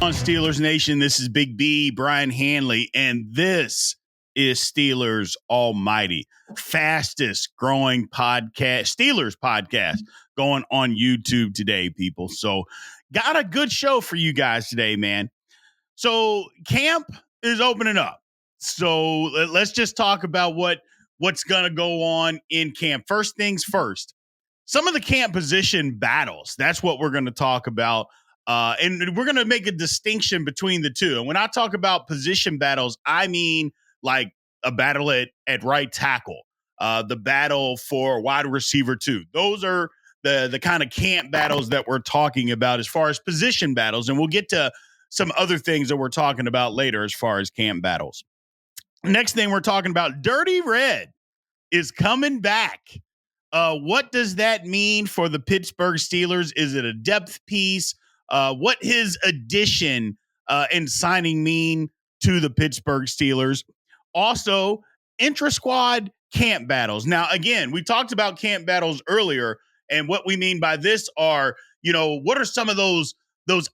On Steelers Nation, this is Big B, Brian Hanley, and this is Steelers Almighty, fastest growing podcast, Steelers podcast going on YouTube today, people. So got a good show for you guys today, man. So camp is opening up. So let's just talk about what's going to go on in camp. First things first, some of the camp position battles. That's what we're going to talk about. And we're going to make a distinction between the two. And when I talk about position battles, I mean like a battle at right tackle, the battle for wide receiver 2. Those are the kind of camp battles that we're talking about as far as position battles. And we'll get to some other things that we're talking about later as far as camp battles. Next thing we're talking about, Dirty Red is coming back. What does that mean for the Pittsburgh Steelers? Is it a depth piece? What his addition and signing mean to the Pittsburgh Steelers? Also, intra-squad camp battles. Now, again, we talked about camp battles earlier, and what we mean by this are, what are some of those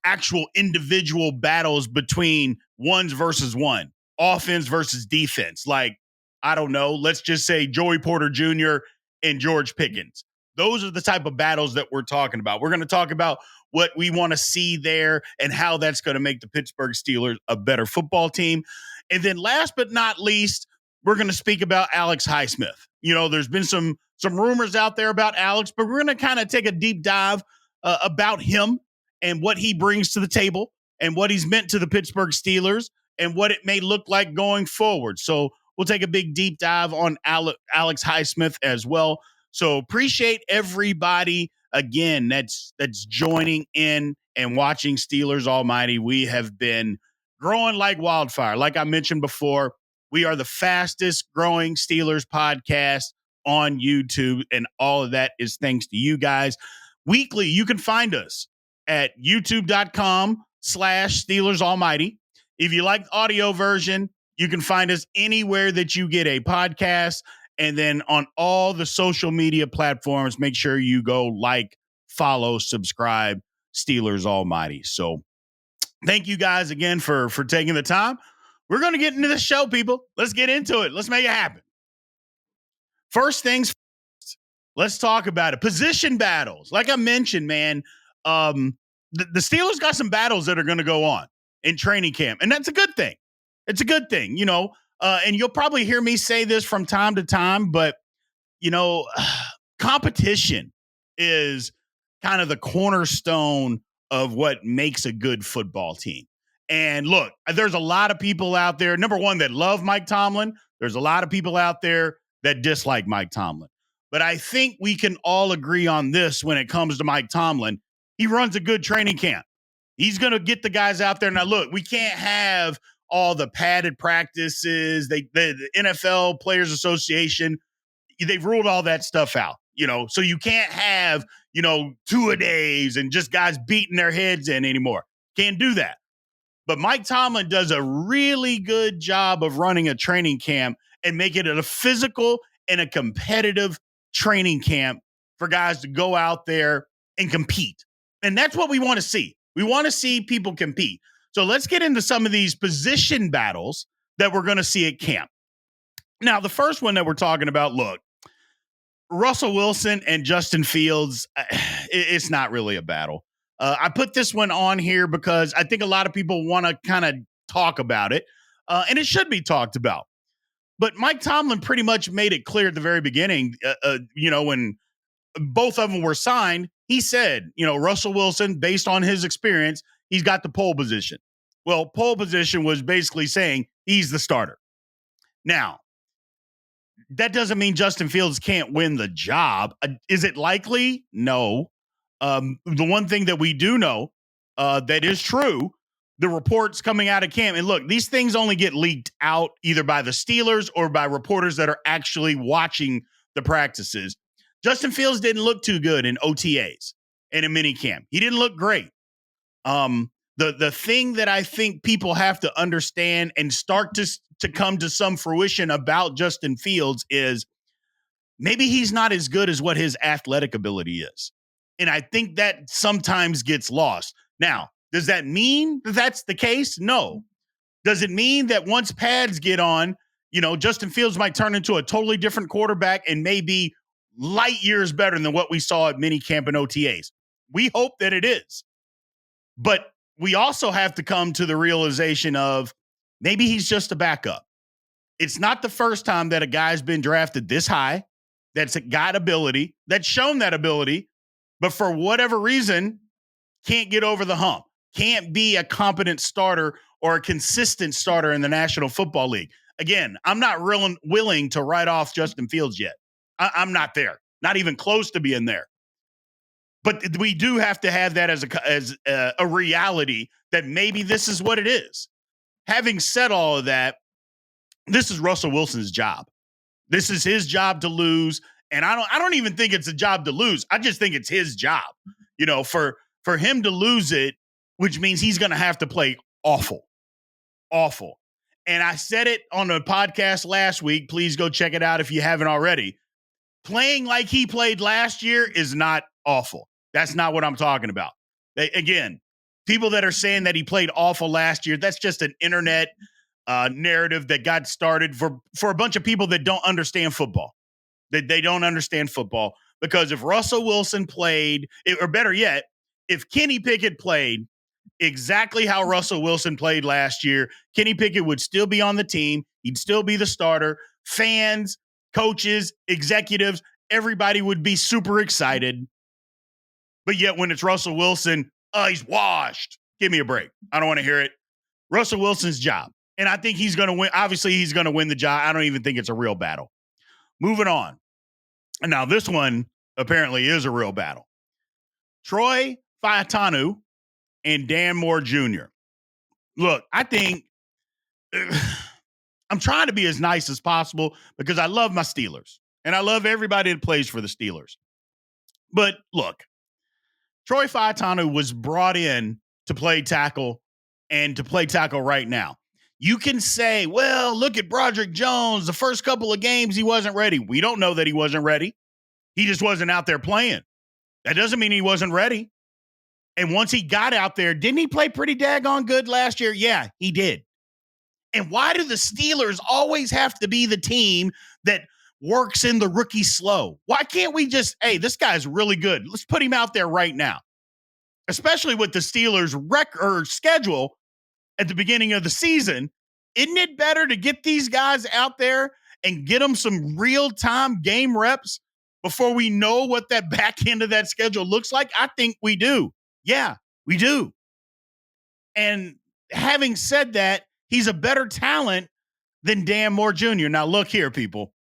actual individual battles between ones versus one, offense versus defense? Like, I don't know, let's just say Joey Porter Jr. and George Pickens. Those are the type of battles that we're talking about. We're going to talk about what we want to see there and how that's going to make the Pittsburgh Steelers a better football team. And then last but not least, we're going to speak about Alex Highsmith. There's been some rumors out there about Alex, but we're going to kind of take a deep dive about him and what he brings to the table and what he's meant to the Pittsburgh Steelers and what it may look like going forward. So we'll take a big deep dive on Alex Highsmith as well. So appreciate everybody again that's joining in and watching Steelers Almighty. We have been growing like wildfire. Like I mentioned before, we are the fastest growing Steelers podcast on YouTube, and all of that is thanks to you guys. Weekly, you can find us at youtube.com/Steelers Almighty. If you like the audio version, you can find us anywhere that you get a podcast. And then on all the social media platforms, make sure you go like, follow, subscribe, Steelers Almighty. So thank you guys again for taking the time. We're going to get into the show, people. Let's get into it. Let's make it happen. First things first, let's talk about it. Position battles. Like I mentioned, man, the Steelers got some battles that are going to go on in training camp, and that's a good thing. It's a good thing, and you'll probably hear me say this from time to time, but, competition is kind of the cornerstone of what makes a good football team. And look, there's a lot of people out there, number one, that love Mike Tomlin. There's a lot of people out there that dislike Mike Tomlin. But I think we can all agree on this when it comes to Mike Tomlin. He runs a good training camp. He's going to get the guys out there. Now, look, we can't have all the padded practices. The NFL Players Association, they've ruled all that stuff out, so you can't have, 2-a-days and just guys beating their heads in anymore. Can't do that. But Mike Tomlin does a really good job of running a training camp and making it a physical and a competitive training camp for guys to go out there and compete. And that's what we want to see. We want to see people compete. So let's get into some of these position battles that we're going to see at camp. Now, the first one that we're talking about, look, Russell Wilson and Justin Fields, it's not really a battle. I put this one on here because I think a lot of people want to kind of talk about it, and it should be talked about. But Mike Tomlin pretty much made it clear at the very beginning, when both of them were signed, he said, Russell Wilson, based on his experience, he's got the pole position. Well, pole position was basically saying he's the starter. Now, that doesn't mean Justin Fields can't win the job. Is it likely? No. The one thing that we do know that is true, the reports coming out of camp, and look, these things only get leaked out either by the Steelers or by reporters that are actually watching the practices. Justin Fields didn't look too good in OTAs and in minicamp. He didn't look great. The thing that I think people have to understand and start to come to some fruition about Justin Fields is maybe he's not as good as what his athletic ability is. And I think that sometimes gets lost. Now, Does that mean that that's the case? No. Does it mean that once pads get on, Justin Fields might turn into a totally different quarterback and maybe light years better than what we saw at minicamp and OTAs? We hope that it is. But we also have to come to the realization of maybe he's just a backup. It's not the first time that a guy's been drafted this high, that's got ability, that's shown that ability, but for whatever reason, can't get over the hump, can't be a competent starter or a consistent starter in the National Football League. Again, I'm not willing to write off Justin Fields yet. I'm not there, not even close to being there. But we do have to have that as a reality that maybe this is what it is. Having said all of that, this is Russell Wilson's job. This is his job to lose, and I don't even think it's a job to lose. I just think it's his job. For him to lose it, which means he's going to have to play awful. And I said it on the podcast last week. Please go check it out if you haven't already. Playing like he played last year is not awful. That's not what I'm talking about. Again, people that are saying that he played awful last year, that's just an internet narrative that got started for a bunch of people that don't understand football. That they don't understand football. Because if Russell Wilson played, or better yet, if Kenny Pickett played exactly how Russell Wilson played last year, Kenny Pickett would still be on the team. He'd still be the starter. Fans, coaches, executives, everybody would be super excited. But yet when it's Russell Wilson, he's washed. Give me a break. I don't want to hear it. Russell Wilson's job. And I think he's going to win. Obviously, he's going to win the job. I don't even think it's a real battle. Moving on. And now this one apparently is a real battle. Troy Fautanu and Dan Moore Jr. Look, I think I'm trying to be as nice as possible because I love my Steelers. And I love everybody that plays for the Steelers. But look, Troy Fautanu was brought in to play tackle and to play tackle right now. You can say, well, look at Broderick Jones. The first couple of games, he wasn't ready. We don't know that he wasn't ready. He just wasn't out there playing. That doesn't mean he wasn't ready. And once he got out there, didn't he play pretty daggone good last year? Yeah, he did. And why do the Steelers always have to be the team that works in the rookie slow? Why can't we just, hey, this guy's really good. Let's put him out there right now. Especially with the Steelers' record schedule at the beginning of the season. Isn't it better to get these guys out there and get them some real-time game reps before we know what that back end of that schedule looks like? I think we do. Yeah, we do. And having said that, he's a better talent than Dan Moore Jr. Now, look here, people.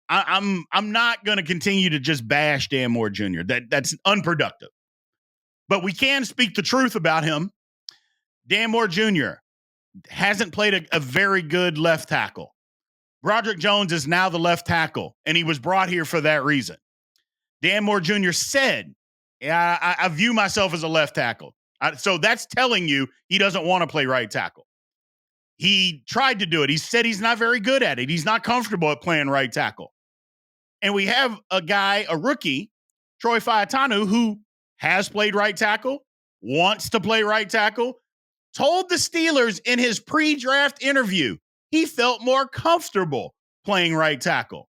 I'm not going to continue to just bash Dan Moore Jr. That's unproductive. But we can speak the truth about him. Dan Moore Jr. hasn't played a very good left tackle. Broderick Jones is now the left tackle, and he was brought here for that reason. Dan Moore Jr. said, yeah, I view myself as a left tackle. So that's telling you he doesn't want to play right tackle. He tried to do it. He said he's not very good at it. He's not comfortable at playing right tackle. And we have a rookie, Troy Fautanu, who has played right tackle, wants to play right tackle, told the Steelers in his pre-draft interview he felt more comfortable playing right tackle.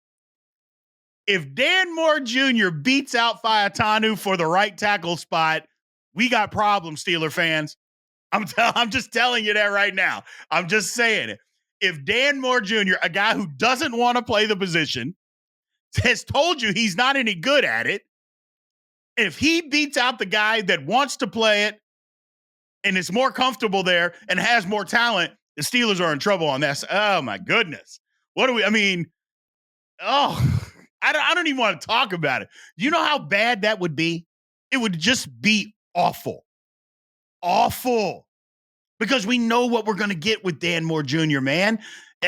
If Dan Moore Jr. beats out Fautanu for the right tackle spot, we got problems, Steeler fans. I'm just telling you that right now. I'm just saying it. If Dan Moore Jr., a guy who doesn't want to play the position, has told you he's not any good at it, if he beats out the guy that wants to play it and is more comfortable there and has more talent, the Steelers are in trouble on that. Oh, my goodness. I don't even want to talk about it. You know how bad that would be? It would just be awful. Awful. Because we know what we're going to get with Dan Moore Jr., man.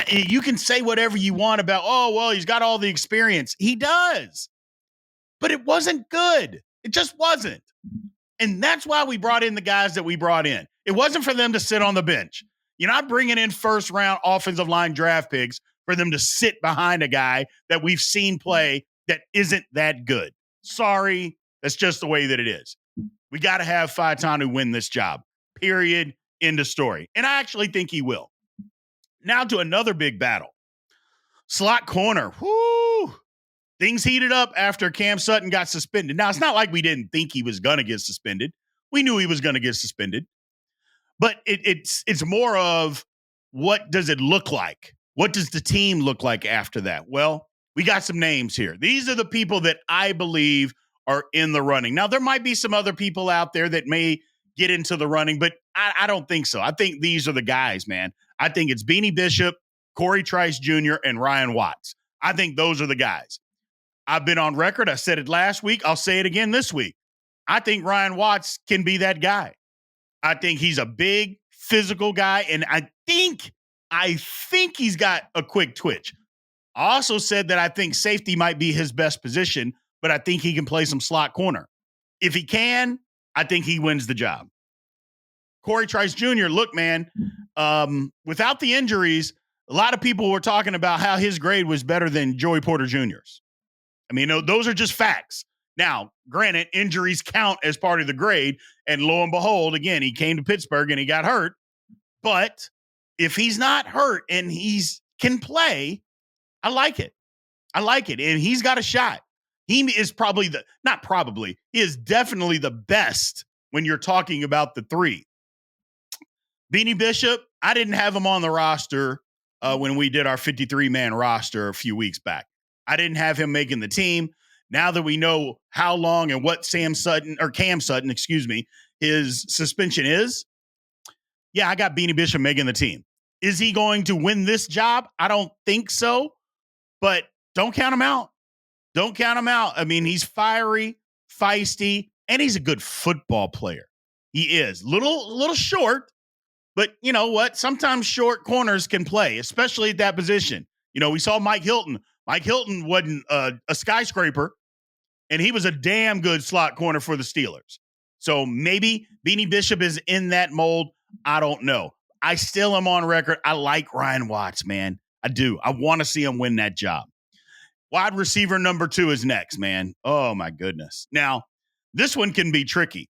You can say whatever you want about, oh, well, he's got all the experience. He does. But it wasn't good. It just wasn't. And that's why we brought in the guys that we brought in. It wasn't for them to sit on the bench. You're not bringing in first-round offensive line draft picks for them to sit behind a guy that we've seen play that isn't that good. Sorry, that's just the way that it is. We got to have Fautanu win this job, period, end of story. And I actually think he will. Now to another big battle. Slot corner. Whoo! Things heated up after Cam Sutton got suspended. Now, it's not like we didn't think he was going to get suspended. We knew he was going to get suspended. But it's more of, what does it look like? What does the team look like after that? Well, we got some names here. These are the people that I believe are in the running. Now, there might be some other people out there that may get into the running, but I don't think so. I think these are the guys, man. I think it's Beanie Bishop, Corey Trice Jr., and Ryan Watts. I think those are the guys. I've been on record. I said it last week. I'll say it again this week. I think Ryan Watts can be that guy. I think he's a big physical guy, and I think he's got a quick twitch. I also said that I think safety might be his best position, but I think he can play some slot corner. If he can, I think he wins the job. Corey Trice Jr., look, man, without the injuries, a lot of people were talking about how his grade was better than Joey Porter Jr.'s. I mean, those are just facts. Now, granted, injuries count as part of the grade, and lo and behold, again, he came to Pittsburgh and he got hurt. But if he's not hurt and can play, I like it. I like it. And he's got a shot. He is he is definitely the best when you're talking about the three. Beanie Bishop, I didn't have him on the roster when we did our 53-man roster a few weeks back. I didn't have him making the team. Now that we know how long and what Cam Sutton, his suspension is, yeah, I got Beanie Bishop making the team. Is he going to win this job? I don't think so, but don't count him out. Don't count him out. I mean, he's fiery, feisty, and he's a good football player. He is. Little short, but you know what? Sometimes short corners can play, especially at that position. You know, we saw Mike Hilton. Mike Hilton wasn't a skyscraper, and he was a damn good slot corner for the Steelers. So maybe Beanie Bishop is in that mold. I don't know. I still am on record. I like Ryan Watts, man. I do. I want to see him win that job. Wide receiver number 2 is next, man. Oh, my goodness. Now, this one can be tricky.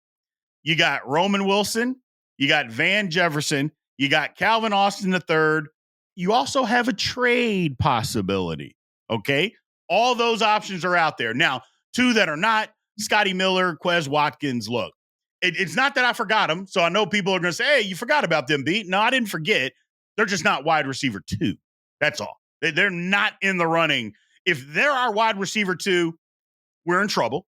You got Roman Wilson. You got Van Jefferson. You got Calvin Austin III. You also have a trade possibility, okay? All those options are out there. Now, 2 that are not, Scotty Miller, Quez Watkins. Look, it's not that I forgot them, so I know people are going to say, hey, you forgot about them, B. No, I didn't forget. They're just not wide receiver 2. That's all. They're not in the running. If they're our wide receiver 2, we're in trouble,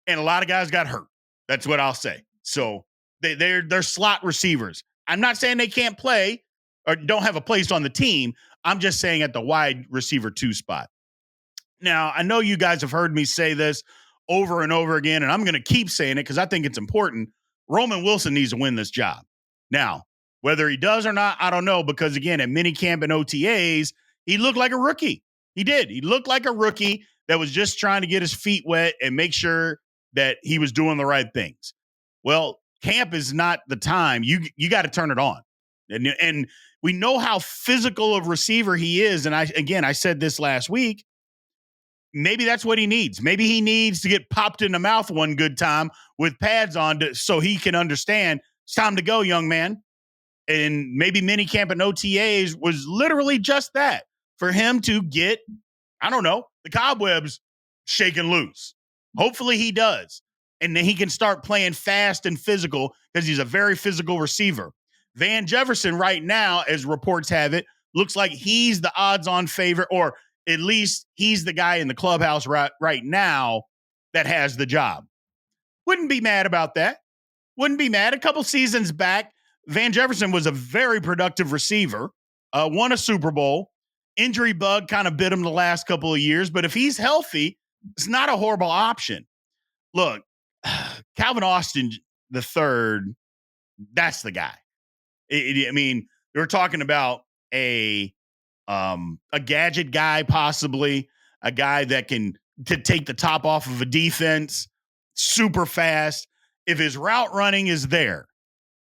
and a lot of guys got hurt. That's what I'll say. So they're slot receivers. I'm not saying they can't play or don't have a place on the team. I'm just saying at the wide receiver 2 spot. Now, I know you guys have heard me say this over and over again, and I'm going to keep saying it because I think it's important. Roman Wilson needs to win this job. Now, whether he does or not, I don't know, because, again, at minicamp and OTAs, he looked like a rookie. He did. He looked like a rookie that was just trying to get his feet wet and make sure that he was doing the right things. Well, camp is not the time. You got to turn it on. And we know how physical of receiver he is. And I said this last week. Maybe that's what he needs. Maybe he needs to get popped in the mouth one good time with pads on so he can understand it's time to go, young man. And maybe minicamp and OTAs was literally just that, for him to get, I don't know, the cobwebs shaken loose. Hopefully he does. And then he can start playing fast and physical because he's a very physical receiver. Van Jefferson right now, as reports have it, looks like he's the odds-on favorite, or at least he's the guy in the clubhouse right now that has the job. Wouldn't be mad about that. Wouldn't be mad. A couple seasons back, Van Jefferson was a very productive receiver, won a Super Bowl. Injury bug kind of bit him the last couple of years, but if he's healthy, it's not a horrible option. Look, Calvin Austin III, that's the guy. I mean, we're talking about a gadget guy, possibly a guy that can take the top off of a defense, super fast. If his route running is there,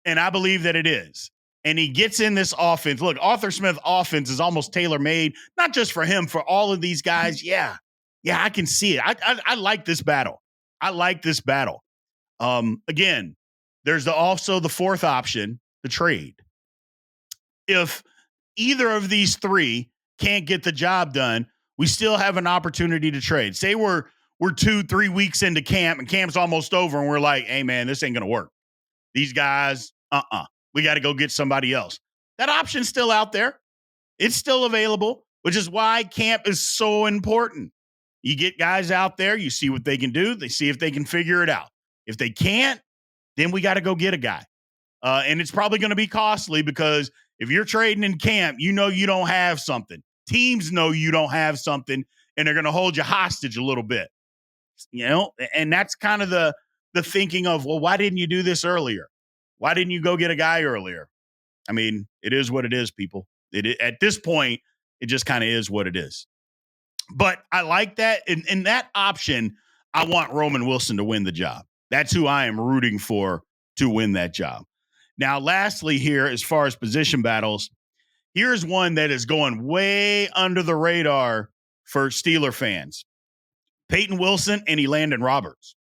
and I believe that it is, and he gets in this offense. Look, Arthur Smith offense is almost tailor-made, not just for him, for all of these guys. Yeah, I can see it. I like this battle. I like this battle. Again, There's also the fourth option, the trade. If either of these three can't get the job done, we still have an opportunity to trade. Say we're 2-3 weeks into camp and camp's almost over and we're like, hey man, this ain't gonna work. These guys, we got to go get somebody else. That option's still out there. It's still available, which is why camp is so important. You get guys out there, you see what they can do, they see if they can figure it out. If they can't, then we got to go get a guy. And it's probably going to be costly because if you're trading in camp, you know you don't have something. Teams know you don't have something, and they're going to hold you hostage a little bit. You know, and that's kind of the thinking of, well, why didn't you do this earlier? Why didn't you go get a guy earlier? I mean, it is what it is, people. At this point, it just kind of is what it is. But I like that. In that option, I want Roman Wilson to win the job. That's who I am rooting for to win that job. Now, lastly here, as far as position battles, here's one that is going way under the radar for Steeler fans. Peyton Wilson and Elandon Roberts.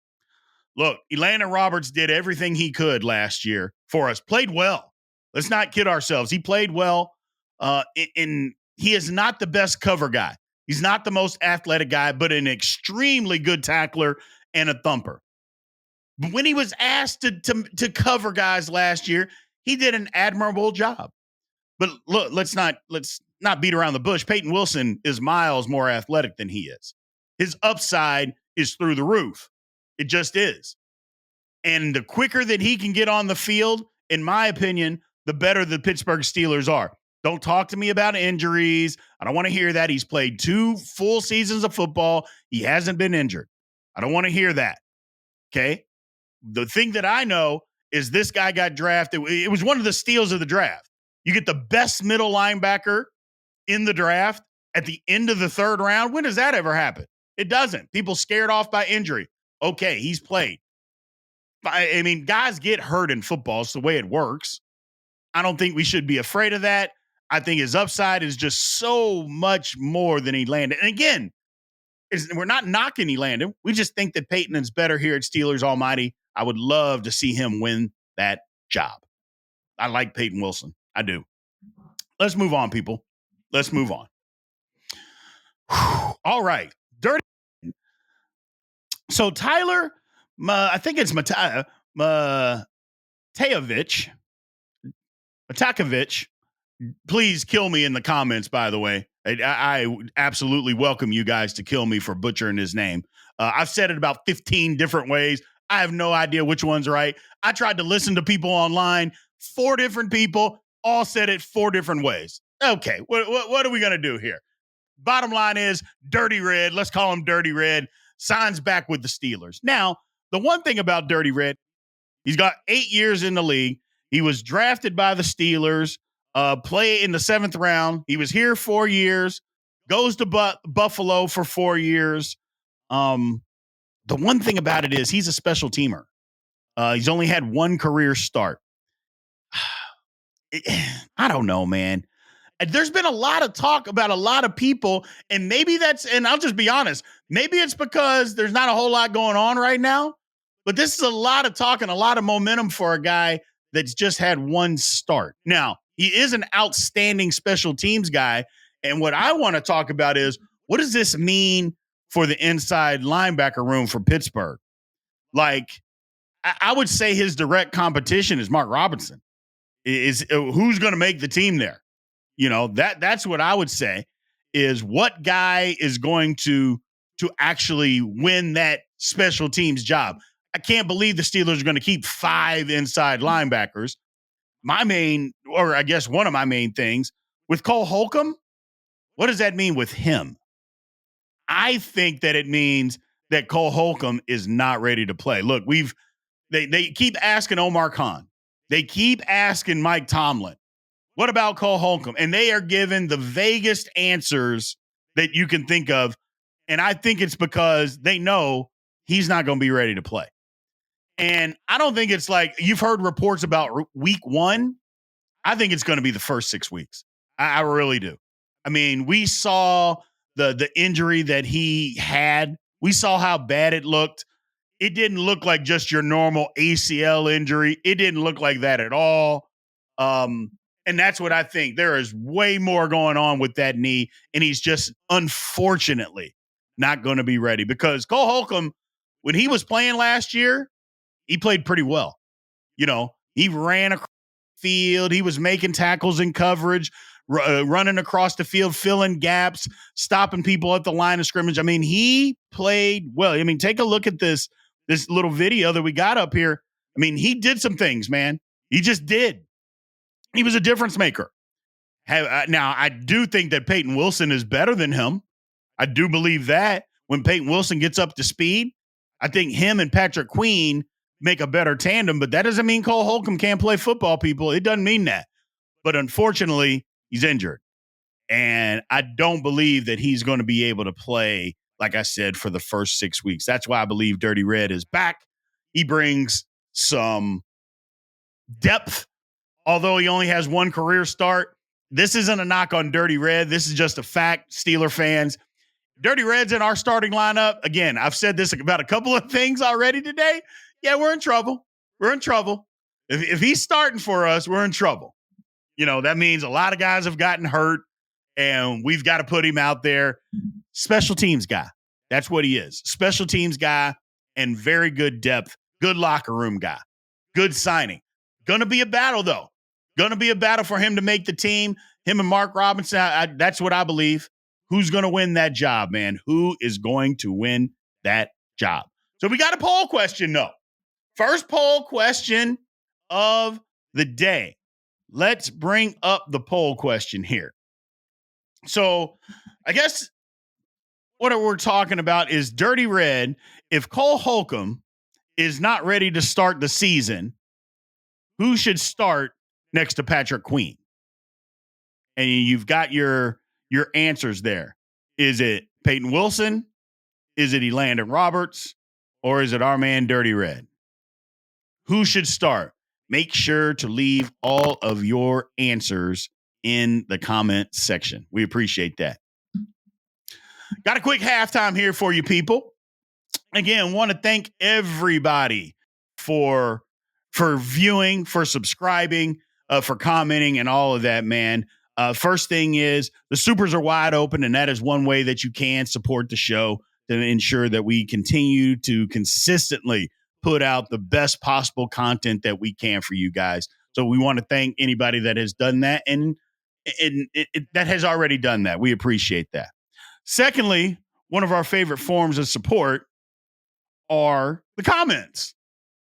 Look, Elandon Roberts did everything he could last year for us. Played well. Let's not kid ourselves. He played well. He is not the best cover guy. He's not the most athletic guy, but an extremely good tackler and a thumper. But when he was asked to cover guys last year, he did an admirable job. But look, let's not beat around the bush. Peyton Wilson is miles more athletic than he is. His upside is through the roof. It just is. And the quicker that he can get on the field, in my opinion, the better the Pittsburgh Steelers are. Don't talk to me about injuries. I don't want to hear that. He's played 2 full seasons of football. He hasn't been injured. I don't want to hear that. Okay? The thing that I know is this guy got drafted. It was one of the steals of the draft. You get the best middle linebacker in the draft at the end of the 3rd round. When does that ever happen? It doesn't. People scared off by injury. Okay, he's played. I mean, guys get hurt in football. It's the way it works. I don't think we should be afraid of that. I think his upside is just so much more than Elandon. And again, we're not knocking Elandon. We just think that Peyton is better here at Steelers Almighty. I would love to see him win that job. I like Peyton Wilson. I do. Let's move on, people. Let's move on. All right. Dirty. So Tyler, I think it's Matakevich. Please kill me in the comments, by the way. I absolutely welcome you guys to kill me for butchering his name. I've said it about 15 different ways. I have no idea which one's right. I tried to listen to people online. 4 different people all said it 4 different ways. Okay, what are we going to do here? Bottom line is Dirty Red. Let's call him Dirty Red. Signs back with the Steelers. Now, the one thing about Dirty Red, he's got 8 years in the league. He was drafted by the Steelers, play in the 7th round. He was here 4 years, goes to Buffalo for 4 years. The one thing about it is he's a special teamer. He's only had 1 career start. I don't know, man. There's been a lot of talk about a lot of people, and maybe and I'll just be honest, maybe it's because there's not a whole lot going on right now, but this is a lot of talk and a lot of momentum for a guy that's just had 1 start. Now, he is an outstanding special teams guy, and what I want to talk about is, what does this mean for the inside linebacker room for Pittsburgh? Like, I would say his direct competition is Mark Robinson. Is who's going to make the team there? You know, that's what I would say is what guy is going to actually win that special teams job. I can't believe the Steelers are going to keep 5 inside linebackers. One of my main things with Cole Holcomb, what does that mean with him? I think that it means that Cole Holcomb is not ready to play. Look, they keep asking Omar Khan. They keep asking Mike Tomlin. What about Cole Holcomb? And they are given the vaguest answers that you can think of. And I think it's because they know he's not going to be ready to play. And I don't think it's like you've heard reports about week 1. I think it's going to be the first 6 weeks. I really do. I mean, we saw the injury that he had. We saw how bad it looked. it didn't look like just your normal ACL injury. It didn't look like that at all. And that's what I think. There is way more going on with that knee, and he's just unfortunately not going to be ready because Cole Holcomb, when he was playing last year, he played pretty well. He ran across the field. He was making tackles in coverage, running across the field, filling gaps, stopping people at the line of scrimmage. I mean, he played well. I mean, take a look at this little video that we got up here. I mean, he did some things, man. He just did. He was a difference maker. Now, I do think that Peyton Wilson is better than him. I do believe that when Peyton Wilson gets up to speed, I think him and Patrick Queen make a better tandem, but that doesn't mean Cole Holcomb can't play football, people. It doesn't mean that. But unfortunately, he's injured. And I don't believe that he's going to be able to play, like I said, for the first 6 weeks. That's why I believe Dirty Red is back. He brings some depth, although he only has one career start. This isn't a knock on Dirty Red. This is just a fact, Steeler fans. Dirty Red's in our starting lineup. Again, I've said this about a couple of things already today. Yeah, we're in trouble. We're in trouble. If he's starting for us, we're in trouble. That means a lot of guys have gotten hurt, and we've got to put him out there. Special teams guy. That's what he is. Special teams guy and very good depth. Good locker room guy. Good signing. Going to be a battle, though. Going to be a battle for him to make the team. Him and Mark Robinson, that's what I believe. Who's going to win that job, man? Who is going to win that job? So we got a poll question, though. First poll question of the day. Let's bring up the poll question here. So I guess what we're talking about is Dirty Red. If Cole Holcomb is not ready to start the season, who should start next to Patrick Queen? And you've got your answers there. Is it Peyton Wilson? Is it Elandon Roberts? Or is it our man Dirty Red? Who should start? Make sure to leave all of your answers in the comment section. We appreciate that. Got a quick halftime here for you people. Again, want to thank everybody for viewing, for subscribing, for commenting and all of that, man. First thing is the supers are wide open, and that is one way that you can support the show to ensure that we continue to consistently put out the best possible content that we can for you guys. So we want to thank anybody that has done that and that has already done that. We appreciate that. Secondly, one of our favorite forms of support are the comments.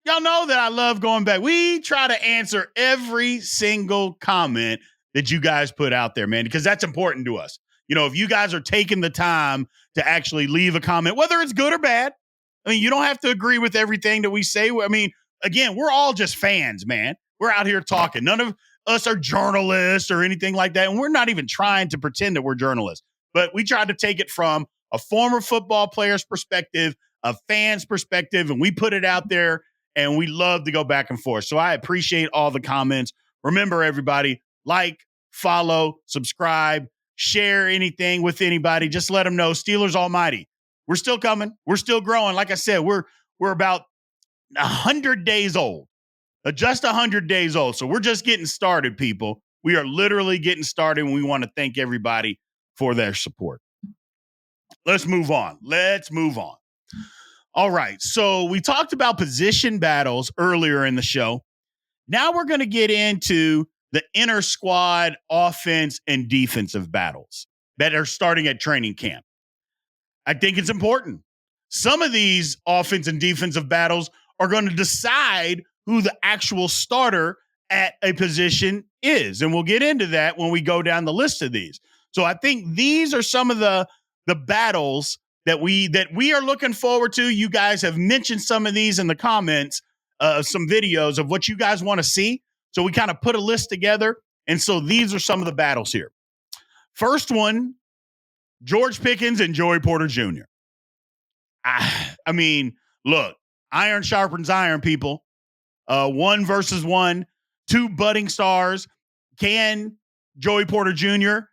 Y'all know that I love going back. We try to answer every single comment that you guys put out there, man, because that's important to us. If you guys are taking the time to actually leave a comment, whether it's good or bad, I mean, you don't have to agree with everything that we say. I mean, again, we're all just fans, man. We're out here talking. None of us are journalists or anything like that. And we're not even trying to pretend that we're journalists. But we try to take it from a former football player's perspective, a fan's perspective, and we put it out there, and we love to go back and forth. So I appreciate all the comments. Remember, everybody, like, follow, subscribe, share anything with anybody. Just let them know Steelers Almighty. We're still coming. We're still growing. Like I said, we're about 100 days old, just 100 days old. So we're just getting started, people. We are literally getting started, and we want to thank everybody for their support. Let's move on. All right. So we talked about position battles earlier in the show. Now we're going to get into the inner squad offense and defensive battles that are starting at training camp. I think it's important. Some of these offense and defensive battles are going to decide who the actual starter at a position is. And we'll get into that when we go down the list of these. So I think these are some of the battles that we are looking forward to. You guys have mentioned some of these in the comments, some videos of what you guys want to see. So we kind of put a list together. And so these are some of the battles here. First one, George Pickens and Joey Porter Jr. I mean, look, iron sharpens iron, people. 1 versus 1, 2 budding stars. Can Joey Porter Jr.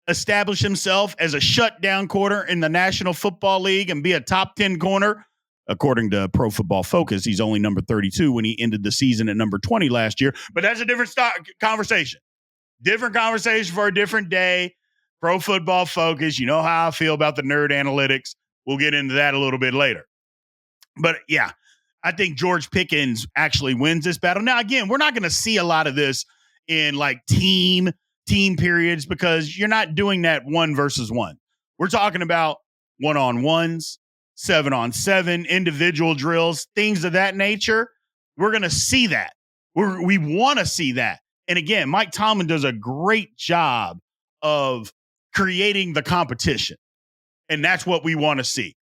establish himself as a shutdown corner in the National Football League and be a top 10 corner According to Pro Football Focus, he's only number 32 when he ended the season at number 20 last year. But that's a different conversation. Different conversation for a different day. Pro Football Focus. You know how I feel about the nerd analytics. We'll get into that a little bit later. But yeah, I think George Pickens actually wins this battle. Now, again, we're not going to see a lot of this in like team periods because you're not doing that 1 versus 1. We're talking about 1-on-1s, 7-on-7, individual drills, things of that nature. We're going to see that. We want to see that. And again, Mike Tomlin does a great job of creating the competition. And that's what we want to see.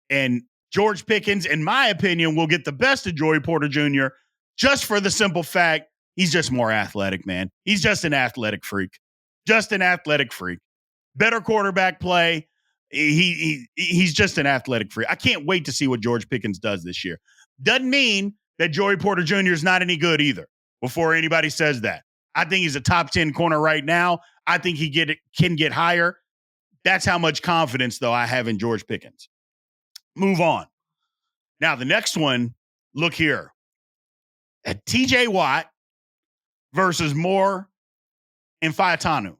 And George Pickens, in my opinion, will get the best of Joey Porter Jr. just for the simple fact he's just more athletic, man. He's just an athletic freak. Just an athletic freak. Better quarterback play. He's just an athletic freak. I can't wait to see what George Pickens does this year. Doesn't mean that Joey Porter Jr. is not any good either, before anybody says that. I think he's a top 10 corner right now. I think he can get higher. That's how much confidence, though, I have in George Pickens. Move on. Now, the next one, look here. At TJ Watt versus Moore and Fautanu.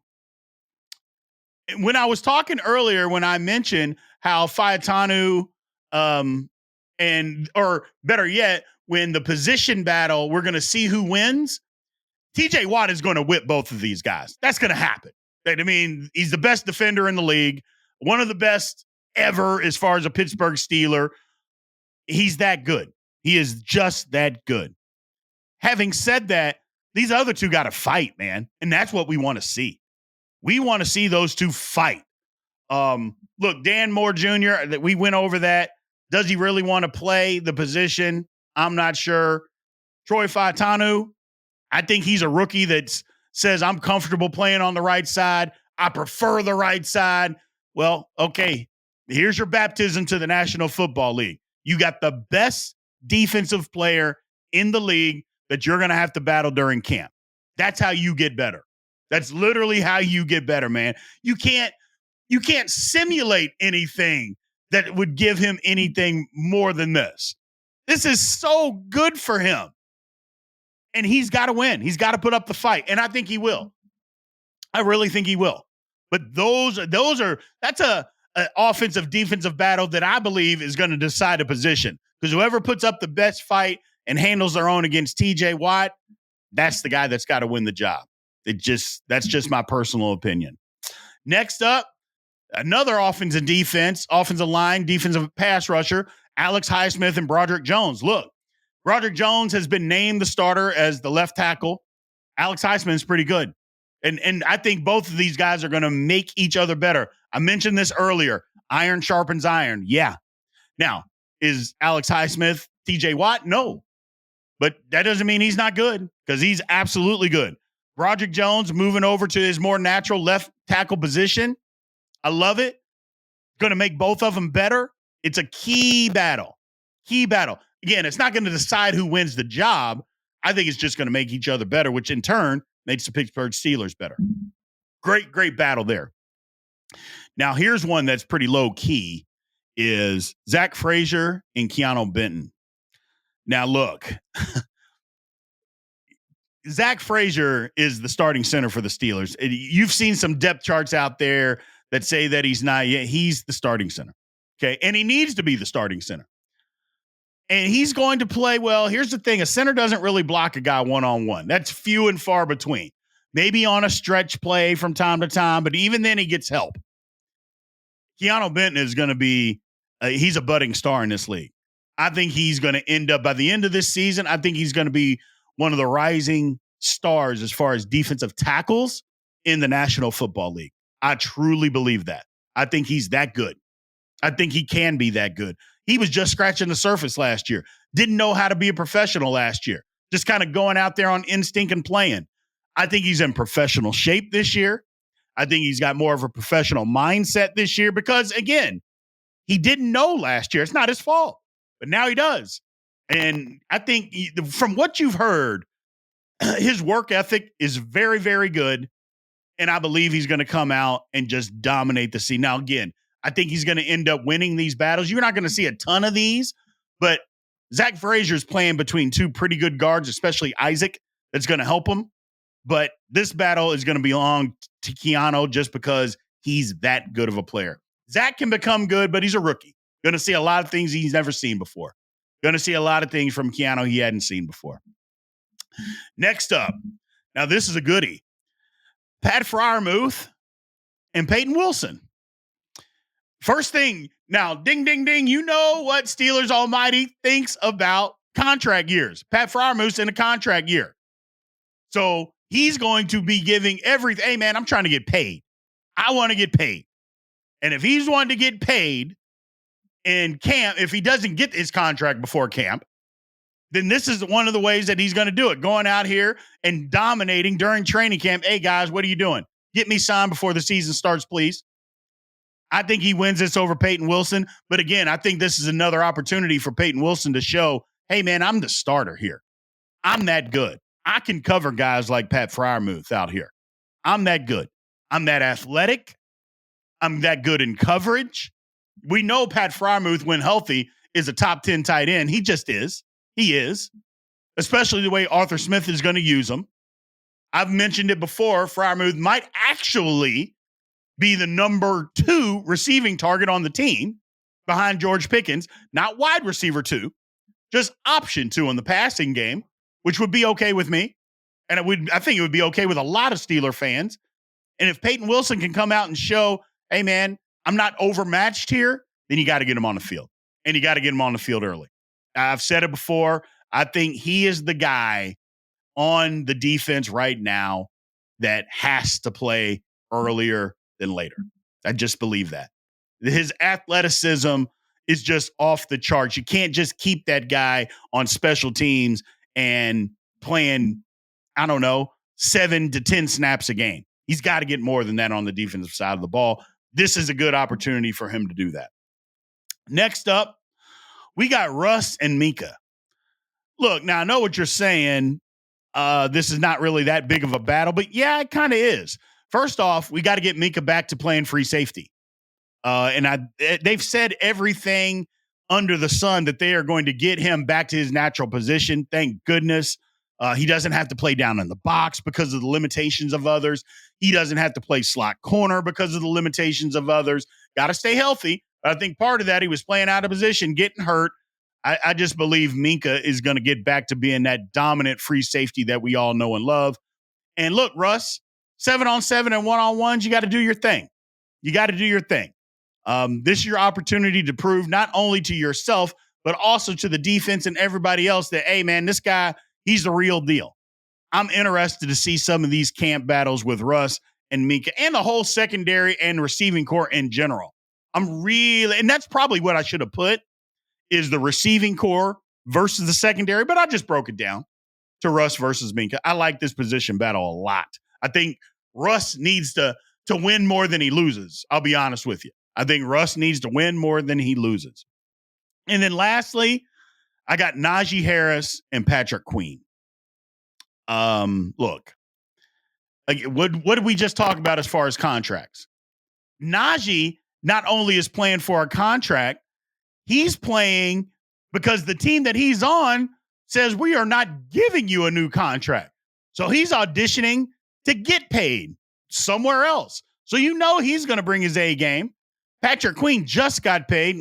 When I was talking earlier, when I mentioned how Fautanu, or better yet, when the position battle, we're going to see who wins. TJ Watt is going to whip both of these guys. That's going to happen. I mean, he's the best defender in the league, one of the best ever as far as a Pittsburgh Steeler. He's that good. He is just that good. Having said that, these other two got to fight, man. And that's what we want to see. We want to see those two fight. Look, Dan Moore Jr., that we went over that. Does he really want to play the position? I'm not sure. Troy Fautanu, I think he's a rookie that says, I'm comfortable playing on the right side. I prefer the right side. Well, okay, here's your baptism to the National Football League. You got the best defensive player in the league that you're going to have to battle during camp. That's how you get better. That's literally how you get better, man. You can't simulate anything that would give him anything more than this. This is so good for him. And he's got to win. He's got to put up the fight. And I think he will. I really think he will. But that's a offensive defensive battle that I believe is going to decide a position. Because whoever puts up the best fight and handles their own against TJ Watt, that's the guy that's got to win the job. That's just my personal opinion. Next up, another offensive line, defensive pass rusher, Alex Highsmith and Broderick Jones. Look, Broderick Jones has been named the starter as the left tackle. Alex Highsmith is pretty good. And I think both of these guys are going to make each other better. I mentioned this earlier. Iron sharpens iron. Yeah. Now, is Alex Highsmith TJ Watt? No. But that doesn't mean he's not good, because he's absolutely good. Broderick Jones moving over to his more natural left tackle position. I love it. Going to make both of them better. It's a key battle. Again, it's not going to decide who wins the job. I think it's just going to make each other better, which in turn makes the Pittsburgh Steelers better. Great battle there. Now, here's one that's pretty low key, is Zach Frazier and Keanu Benton. Now, look, Zach Frazier is the starting center for the Steelers. You've seen some depth charts out there that say that he's not yet. He's the starting center. Okay. And he needs to be the starting center. And he's going to play well. Here's the thing. A center doesn't really block a guy one-on-one. That's few and far between. Maybe on a stretch play from time to time, but even then he gets help. Keanu Benton is going to be, he's a budding star in this league. I think he's going to end up, by the end of this season, I think he's going to be one of the rising stars as far as defensive tackles in the National Football League. I truly believe that. I think he's that good. I think he can be that good. He was just scratching the surface last year. Didn't know how to be a professional last year. Just kind of going out there on instinct and playing. I think he's in professional shape this year. I think he's got more of a professional mindset this year because, again, he didn't know last year. It's not his fault, but now he does. And I think from what you've heard, his work ethic is very, very good. And I believe he's going to come out and just dominate the scene. Now, again, I think he's going to end up winning these battles. You're not going to see a ton of these, But Zach Frazier is playing between two pretty good guards, especially Isaac, that's going to help him. But this battle is going to belong to Keanu just because he's that good of a player. Zach can become good, but he's a rookie. Going to see a lot of things he's never seen before. Going to see a lot of things from Keanu he hadn't seen before. Next up, now this is a goodie. Pat Freiermuth and Peyton Wilson. First thing, now, ding, ding, ding, you know what Steelers Almighty thinks about contract years. Pat Freiermuth's in a contract year. So he's going to be giving everything. Hey, man, I'm trying to get paid. I want to get paid. And if he's wanting to get paid in camp, if he doesn't get his contract before camp, then this is one of the ways that he's going to do it. Going out here and dominating during training camp. Hey, guys, what are you doing? Get me signed before the season starts, please. I think he wins this over Peyton Wilson. But again, I think this is another opportunity for Peyton Wilson to show, hey, man, I'm the starter here. I'm that good. I can cover guys like Pat Freiermuth out here. I'm that good. I'm that athletic. I'm that good in coverage. We know Pat Freiermuth, when healthy, is a top 10 tight end. He just is. He is. Especially the way Arthur Smith is going to use him. I've mentioned it before. Freiermuth might actually be the number 2 receiving target on the team behind George Pickens, not wide receiver 2, just option 2 in the passing game, which would be okay with me. And I think it would be okay with a lot of Steeler fans. And if Peyton Wilson can come out and show, hey, man, I'm not overmatched here, then you got to get him on the field. And you got to get him on the field early. I've said it before. I think he is the guy on the defense right now that has to play earlier than later. I just believe that. His athleticism is just off the charts. You can't just keep that guy on special teams and playing, 7 to 10 snaps a game. He's got to get more than that on the defensive side of the ball. This is a good opportunity for him to do that. Next up, we got Russ and Mika. Look, now I know what you're saying. This is not really that big of a battle, but yeah, it kind of is. First off, we got to get Mika back to playing free safety. They've said everything under the sun that they are going to get him back to his natural position. Thank goodness. He doesn't have to play down in the box because of the limitations of others. He doesn't have to play slot corner because of the limitations of others. Got to stay healthy. I think part of that, he was playing out of position, getting hurt. I just believe Minka is going to get back to being that dominant free safety that we all know and love. And look, Russ, 7-on-7 and 1-on-1s, you got to do your thing. You got to do your thing. This is your opportunity to prove not only to yourself, but also to the defense and everybody else that, hey, man, this guy, he's the real deal. I'm interested to see some of these camp battles with Russ and Mika and the whole secondary and receiving core in general. And that's probably what I should have put, is the receiving core versus the secondary, but I just broke it down to Russ versus Minka. I like this position battle a lot. I think Russ needs to win more than he loses. I'll be honest with you. I think Russ needs to win more than he loses. And then lastly, I got Najee Harris and Patrick Queen. Look, what did we just talk about as far as contracts? Najee not only is playing for a contract, he's playing because the team that he's on says we are not giving you a new contract. So he's auditioning to get paid somewhere else. So he's going to bring his A game. Patrick Queen just got paid.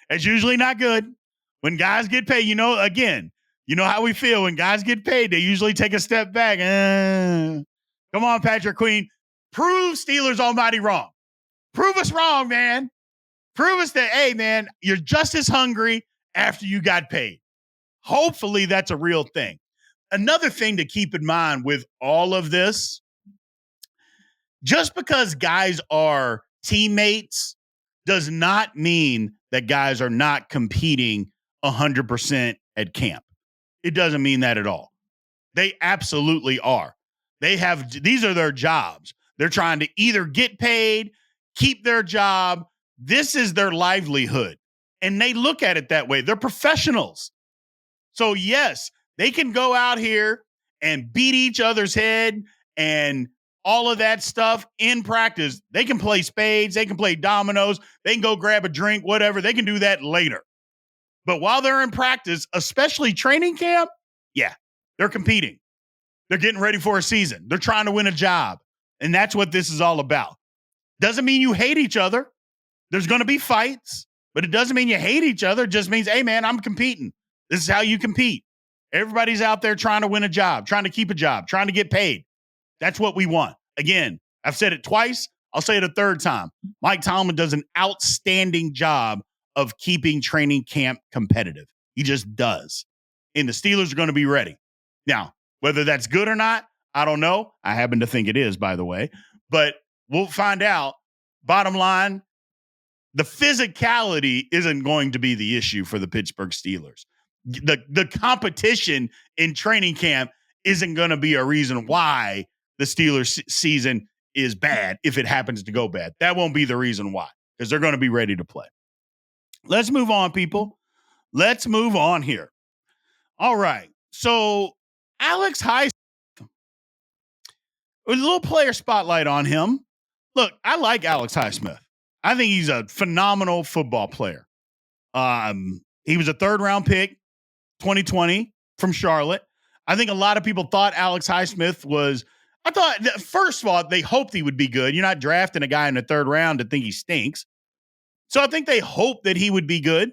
It's usually not good. When guys get paid, you know how we feel. When guys get paid, they usually take a step back. Come on, Patrick Queen. Prove Steelers Almighty wrong. Prove us wrong, man. Prove us that, hey, man, you're just as hungry after you got paid. Hopefully that's a real thing. Another thing to keep in mind with all of this, just because guys are teammates does not mean that guys are not competing 100% at camp. It doesn't mean that at all. They absolutely are. These are their jobs. They're trying to either get paid, keep their job. This is their livelihood. And they look at it that way. They're professionals. So yes, they can go out here and beat each other's head and all of that stuff in practice. They can play spades, they can play dominoes, they can go grab a drink, whatever. They can do that later. But while they're in practice, especially training camp, yeah, they're competing. They're getting ready for a season. They're trying to win a job. And that's what this is all about. Doesn't mean you hate each other. There's going to be fights, but it doesn't mean you hate each other. It just means, hey, man, I'm competing. This is how you compete. Everybody's out there trying to win a job, trying to keep a job, trying to get paid. That's what we want. Again, I've said it twice. I'll say it a third time. Mike Tomlin does an outstanding job of keeping training camp competitive. He just does. And the Steelers are going to be ready. Now, whether that's good or not, I don't know. I happen to think it is, by the way. But we'll find out. Bottom line, the physicality isn't going to be the issue for the Pittsburgh Steelers. The competition in training camp isn't going to be a reason why the Steelers season is bad if it happens to go bad. That won't be the reason why, because they're going to be ready to play. Let's move on, people. Let's move on here. All right. So Alex Highsmith, a little player spotlight on him. Look, I like Alex Highsmith. I think he's a phenomenal football player. He was a third-round pick, 2020, from Charlotte. I think a lot of people thought Alex Highsmith was – I thought, first of all, they hoped he would be good. You're not drafting a guy in the third round to think he stinks. So I think they hoped that he would be good.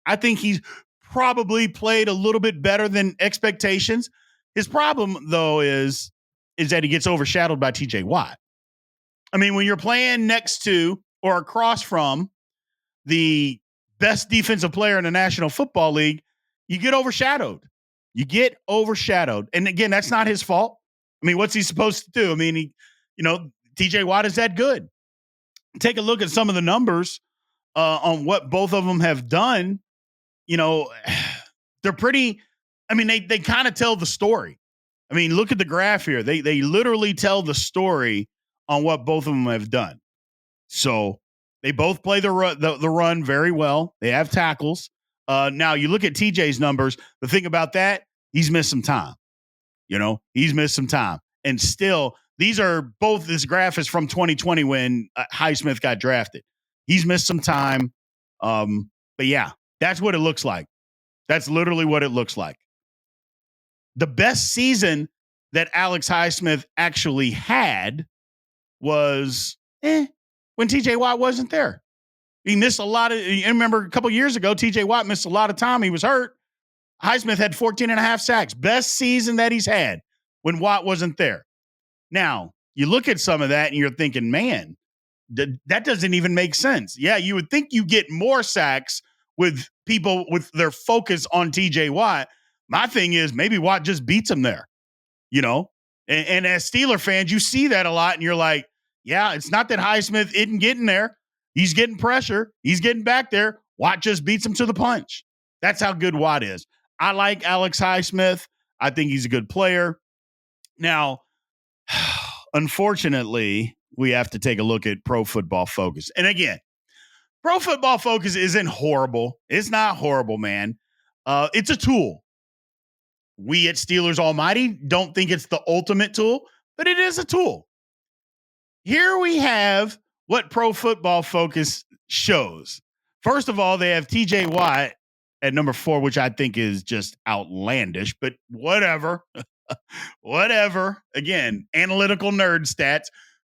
I think he's probably played a little bit better than expectations. His problem, though, is that he gets overshadowed by TJ Watt. I mean, when you're playing next to or across from the best defensive player in the National Football League, you get overshadowed. And again, that's not his fault. I mean, what's he supposed to do? I mean, TJ Watt is that good. Take a look at some of the numbers on what both of them have done. They're pretty, I mean, they kind of tell the story. I mean, look at the graph here. They literally tell the story on what both of them have done. So they both play the run very well. They have tackles. Now you look at TJ's numbers. The thing about that, he's missed some time. He's missed some time. And still, this graph is from 2020 when Highsmith got drafted. He's missed some time. But yeah, that's what it looks like. That's literally what it looks like. The best season that Alex Highsmith actually had was when TJ Watt wasn't there. He missed a lot of, you remember a couple years ago, TJ Watt missed a lot of time. He was hurt. Highsmith had 14 and a half sacks. Best season that he's had when Watt wasn't there. Now, you look at some of that and you're thinking, man, that doesn't even make sense. Yeah, you would think you get more sacks with people with their focus on TJ Watt. My thing is maybe Watt just beats him there, And as Steeler fans, you see that a lot and you're like, yeah, it's not that Highsmith isn't getting there. He's getting pressure. He's getting back there. Watt just beats him to the punch. That's how good Watt is. I like Alex Highsmith. I think he's a good player. Now, unfortunately, we have to take a look at Pro Football Focus. And again, Pro Football Focus isn't horrible. It's not horrible, man. It's a tool. We at Steelers Almighty don't think it's the ultimate tool, but it is a tool. Here we have what Pro Football Focus shows. First of all, they have TJ Watt at number 4, which I think is just outlandish, but whatever. Whatever. Again, analytical nerd stats.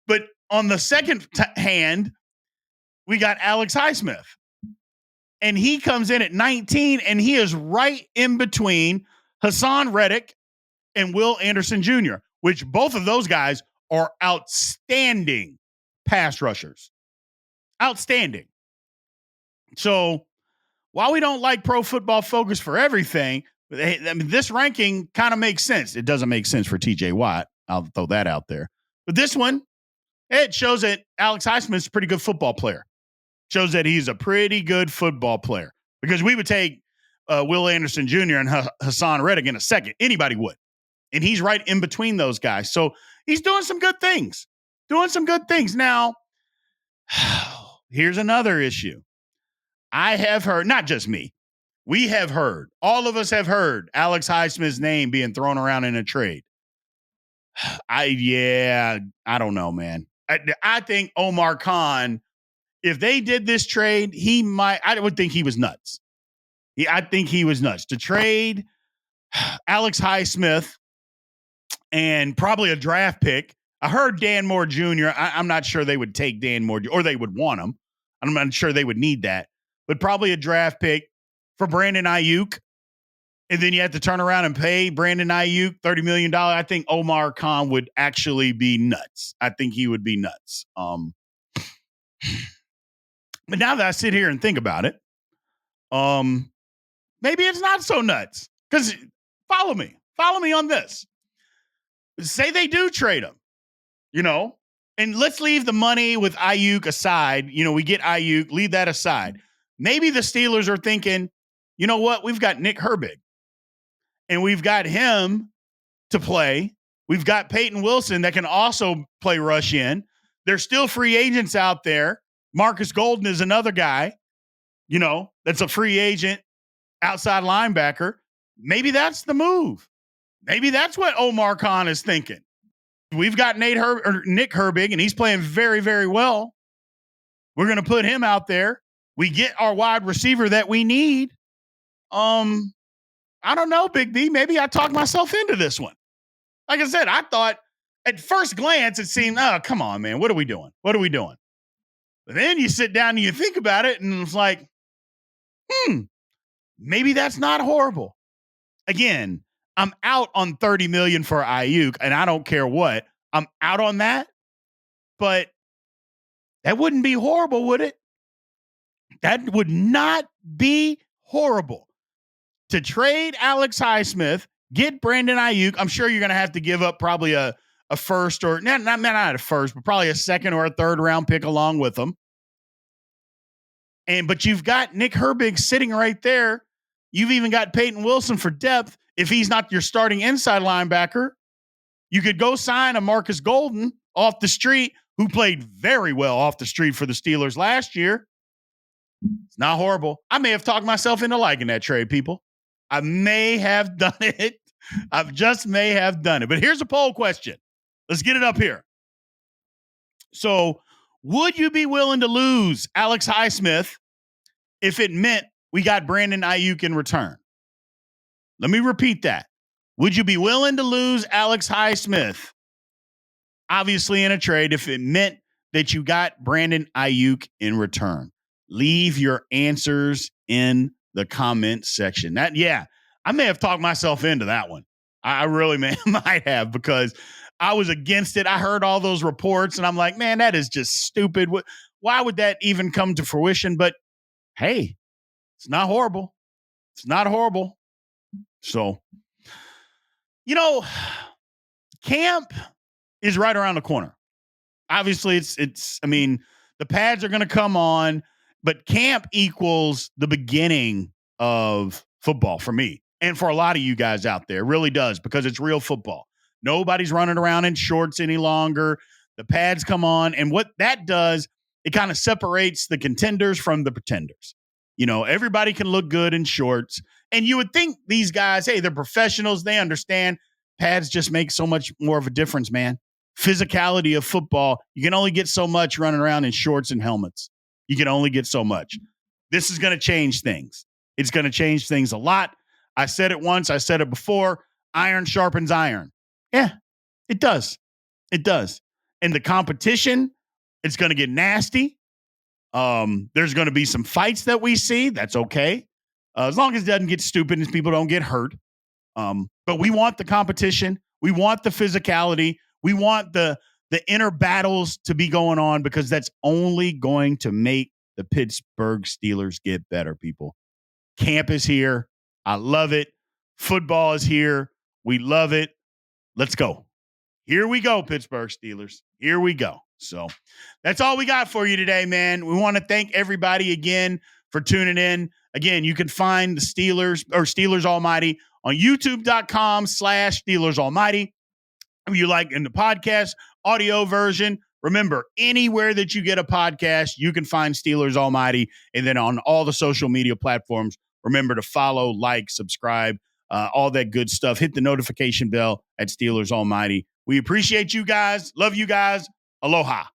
But on the second hand, we got Alex Highsmith. And he comes in at 19, and he is right in between Hassan Reddick and Will Anderson Jr., which both of those guys are outstanding pass rushers. Outstanding. So while we don't like Pro Football Focus for everything, this ranking kind of makes sense. It doesn't make sense for TJ Watt. I'll throw that out there. But this one, it shows that Alex Highsmith is a pretty good football player. Shows that he's a pretty good football player. Because we would take Will Anderson Jr. and Hassan Reddick in a second. Anybody would. And he's right in between those guys. So he's doing some good things. Now, here's another issue. I have heard, not just me, we have heard, all of us have heard Alex Highsmith's name being thrown around in a trade. I don't know, man. I think Omar Khan, if they did this trade, I would think he was nuts. I think he was nuts to trade Alex Highsmith and probably a draft pick. I heard Dan Moore Jr. I'm not sure they would take Dan Moore, or they would want him. I'm not sure they would need that, but probably a draft pick for Brandon Aiyuk. And then you have to turn around and pay Brandon Aiyuk $30 million. I think Omar Khan would actually be nuts. I think he would be nuts. But now that I sit here and think about it, maybe it's not so nuts. Because follow me on this. Say they do trade him, and let's leave the money with Aiyuk aside. We get Aiyuk, leave that aside. Maybe the Steelers are thinking, you know what? We've got Nick Herbig, and we've got him to play. We've got Peyton Wilson that can also play rush in. There's still free agents out there. Marcus Golden is another guy, that's a free agent outside linebacker. Maybe that's the move. Maybe that's what Omar Khan is thinking. We've got Nick Herbig, and he's playing very, very well. We're going to put him out there. We get our wide receiver that we need. I don't know, Big B. Maybe I talked myself into this one. Like I said, I thought at first glance it seemed, oh, come on, man. What are we doing? But then you sit down and you think about it, and it's like, maybe that's not horrible. Again, I'm out on $30 million for Aiyuk, and I don't care what. I'm out on that, but that wouldn't be horrible, would it? That would not be horrible. To trade Alex Highsmith, get Brandon Aiyuk. I'm sure you're going to have to give up probably a first, or not a first, but probably a second or a third round pick along with them. But you've got Nick Herbig sitting right there. You've even got Peyton Wilson for depth. If he's not your starting inside linebacker, you could go sign a Marcus Golden off the street, who played very well off the street for the Steelers last year. It's not horrible. I may have talked myself into liking that trade, people. I may have done it. I just may have done it. But here's a poll question. Let's get it up here. So, would you be willing to lose Alex Highsmith if it meant we got Brandon Aiyuk in return? Let me repeat that. Would you be willing to lose Alex Highsmith, obviously in a trade, if it meant that you got Brandon Aiyuk in return? Leave your answers in the comment section. I may have talked myself into that one. I really might have, because I was against it. I heard all those reports, and I'm like, man, that is just stupid. Why would that even come to fruition? But hey, it's not horrible. It's not horrible. So, camp is right around the corner. Obviously, the pads are going to come on, but camp equals the beginning of football for me and for a lot of you guys out there. It really does, because it's real football. Nobody's running around in shorts any longer. The pads come on, and what that does, it kind of separates the contenders from the pretenders. Everybody can look good in shorts. And you would think these guys, hey, they're professionals. They understand pads just make so much more of a difference, man. Physicality of football, you can only get so much running around in shorts and helmets. You can only get so much. This is going to change things. It's going to change things a lot. I said it once. I said it before. Iron sharpens iron. Yeah, it does. It does. And the competition, it's going to get nasty. There's going to be some fights that we see. That's okay. As long as it doesn't get stupid and people don't get hurt. But we want the competition. We want the physicality. We want the inner battles to be going on, because that's only going to make the Pittsburgh Steelers get better, people. Camp is here. I love it. Football is here. We love it. Let's go. Here we go, Pittsburgh Steelers. Here we go. So that's all we got for you today, man. We want to thank everybody again for tuning in. Again, you can find the Steelers Almighty on youtube.com/Steelers Almighty. If you like in the podcast audio version, remember, anywhere that you get a podcast, you can find Steelers Almighty. And then on all the social media platforms, remember to follow, like, subscribe, all that good stuff. Hit the notification bell at Steelers Almighty. We appreciate you guys. Love you guys. Aloha.